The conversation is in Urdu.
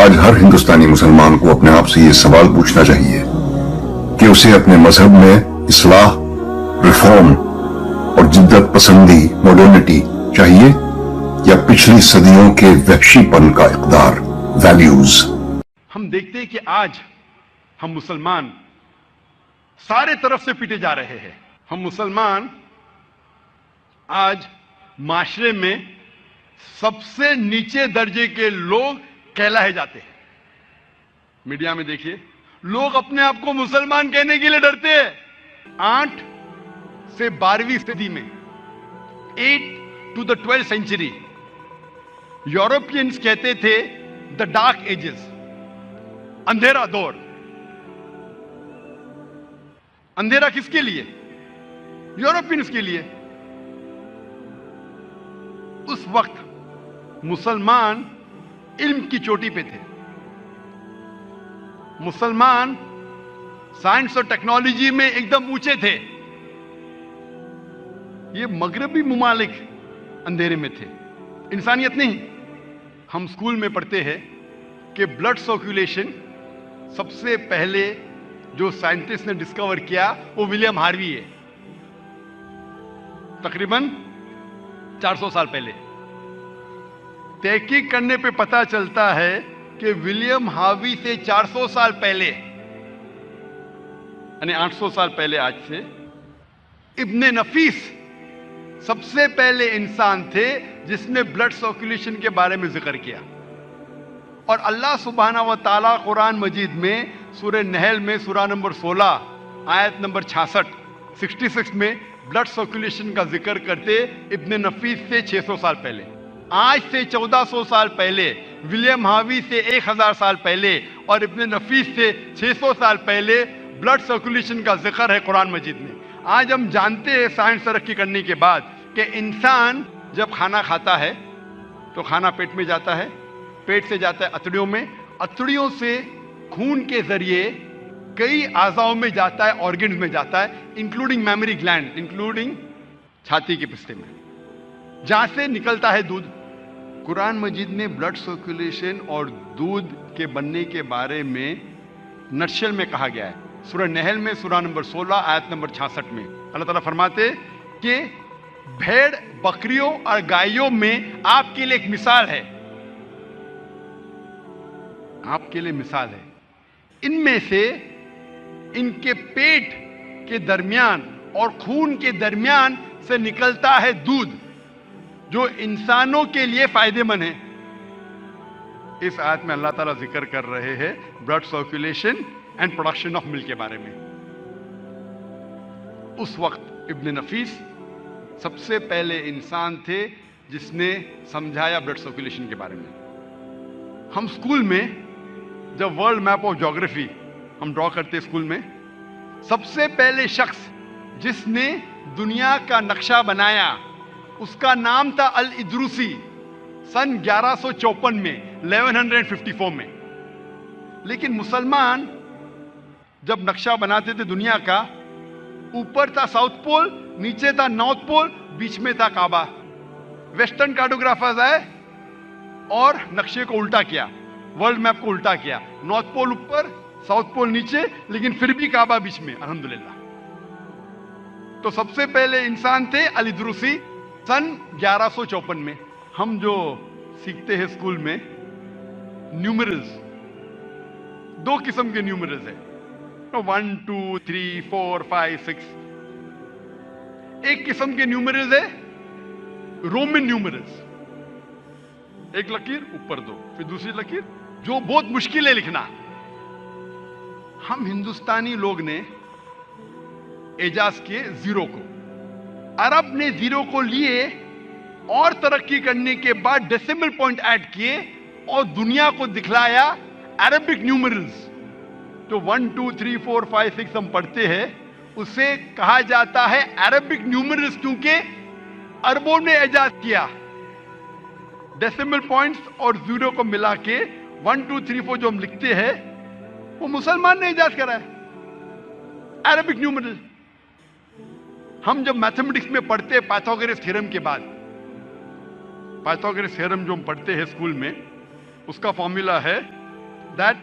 آج ہر ہندوستانی مسلمان کو اپنے آپ سے یہ سوال پوچھنا چاہیے کہ اسے اپنے مذہب میں اصلاح، ریفارم اور جدت پسندی، ماڈرنٹی چاہیے یا پچھلی صدیوں کے وحشی پن کا اقدار، ویلیوز۔ ہم دیکھتے ہیں کہ آج ہم مسلمان سارے طرف سے پیٹے جا رہے ہیں۔ ہم مسلمان آج معاشرے میں سب سے نیچے درجے کے لوگ کہلائے جاتے ہیں۔ میڈیا میں دیکھیے، لوگ اپنے آپ کو مسلمان کہنے کے لیے ڈرتے ہیں۔ 8 سے 12ویں صدی میں 8 to the 12th century Europeans کہتے تھے the dark ages، اندھیرا دور۔ اندھیرا کس کے لیے؟ یورپینز کے لیے۔ اس وقت مسلمان علم کی چوٹی پہ تھے، مسلمان سائنس اور ٹیکنالوجی میں ایک دم اونچے تھے۔ یہ مغربی ممالک اندھیرے میں تھے، انسانیت نہیں۔ ہم اسکول میں پڑھتے ہیں کہ بلڈ سرکولیشن سب سے پہلے جو سائنٹسٹ نے ڈسکور کیا وہ ولیم ہاروی ہے، تقریباً 400 سال پہلے۔ تحقیق کرنے پہ پتہ چلتا ہے کہ ولیم ہاروی سے 400 سال پہلے، یعنی 800 سال پہلے آج سے، ابن نفیس سب سے پہلے انسان تھے جس نے بلڈ سرکولیشن کے بارے میں ذکر کیا۔ اور اللہ سبحانہ و تعالیٰ قرآن مجید میں سورہ نحل میں سورہ نمبر 16 آیت نمبر 66 میں بلڈ سرکولیشن کا ذکر کرتے ابن نفیس سے 600 سال پہلے۔ آج سے 1400 سال پہلے، ولیم ہاروی سے 1000 سال پہلے اور ابن نفیس سے 600 سال پہلے بلڈ سرکولیشن کا ذکر ہے قرآن مجید میں۔ آج ہم جانتے ہیں سائنس ترقی کرنے کے بعد کہ انسان جب کھانا کھاتا ہے تو کھانا پیٹ میں جاتا ہے، پیٹ سے جاتا ہے اتڑیوں میں، اتڑیوں سے خون کے ذریعے کئی اعضاؤں میں جاتا ہے، آرگنز میں جاتا ہے، انکلوڈنگ میموری گلینڈ، انکلوڈنگ چھاتی کے پستے میں، جہاں سے نکلتا ہے دودھ۔ قرآن مجید نے بلڈ سرکولیشن اور دودھ کے بننے کے بارے میں نٹشل میں کہا گیا ہے۔ سورہ نحل میں سورہ نمبر 16 آیت نمبر 66 میں اللہ تعالیٰ فرماتے کہ بھیڑ بکریوں اور گائیوں میں آپ کے لیے ایک مثال ہے، آپ کے لیے مثال ہے، ان میں سے ان کے پیٹ کے درمیان اور خون کے درمیان سے نکلتا ہے دودھ جو انسانوں کے لیے فائدے مند ہے۔ اس آیت میں اللہ تعالیٰ ذکر کر رہے ہیں blood circulation and production of milk کے بارے میں۔ اس وقت ابن نفیس سب سے پہلے انسان تھے جس نے سمجھایا بلڈ سرکولیشن کے بارے میں۔ ہم اسکول میں جب ورلڈ میپ آف جیوگرافی ہم ڈرا کرتے اسکول میں، سب سے پہلے شخص جس نے دنیا کا نقشہ بنایا اس کا نام تھا الادروسی، سن 1154 میں، 1154 میں۔ لیکن مسلمان جب نقشہ بناتے تھے دنیا کا، اوپر تھا ساؤتھ پول، نیچے تھا نارتھ پول، بیچ میں تھا کعبہ۔ ویسٹرن کارٹوگرافرز آئے اور نقشے کو الٹا کیا، ورلڈ میپ کو الٹا کیا، نارتھ پول اوپر، ساؤتھ پول نیچے، لیکن پھر بھی کعبہ بیچ میں، الحمدللہ۔ تو سب سے پہلے انسان تھے الادروسی، سن 1154 میں۔ ہم جو سیکھتے ہیں اسکول میں نیومرلز، 2 قسم کے نیومرلز ہیں، 1 2 3 4 5 6۔ ایک قسم کے نیومرلز ہے رومن نیومرلز، ایک لکیر اوپر 2، پھر دوسری لکیر، جو بہت مشکل ہے لکھنا۔ ہم ہندوستانی لوگ نے ایجاز کیے 0 کو، عرب نے 0 کو لیے اور ترقی کرنے کے بعد ڈیسیمل پوائنٹ ایڈ کیے اور دنیا کو دکھلایا عربک نیومرلز۔ تو 1 2 3 4 5 6 ہم پڑھتے ہیں، اسے کہا جاتا ہے عربک نیومرلز، کیونکہ عربوں نے ایجاد کیا۔ ڈیسیمل پوائنٹس اور 0 کو ملا کے 1 2 3 4 جو ہم لکھتے ہیں وہ مسلمان نے ایجاد کرا ہے، عربک نیومرل۔ ہم جب میتھمیٹکس میں پڑھتے پائتھاگورس تھیورم کے بعد، پائتھاگورس تھیورم جو ہم پڑھتے ہیں اسکول میں، اس کا فارمولا ہے that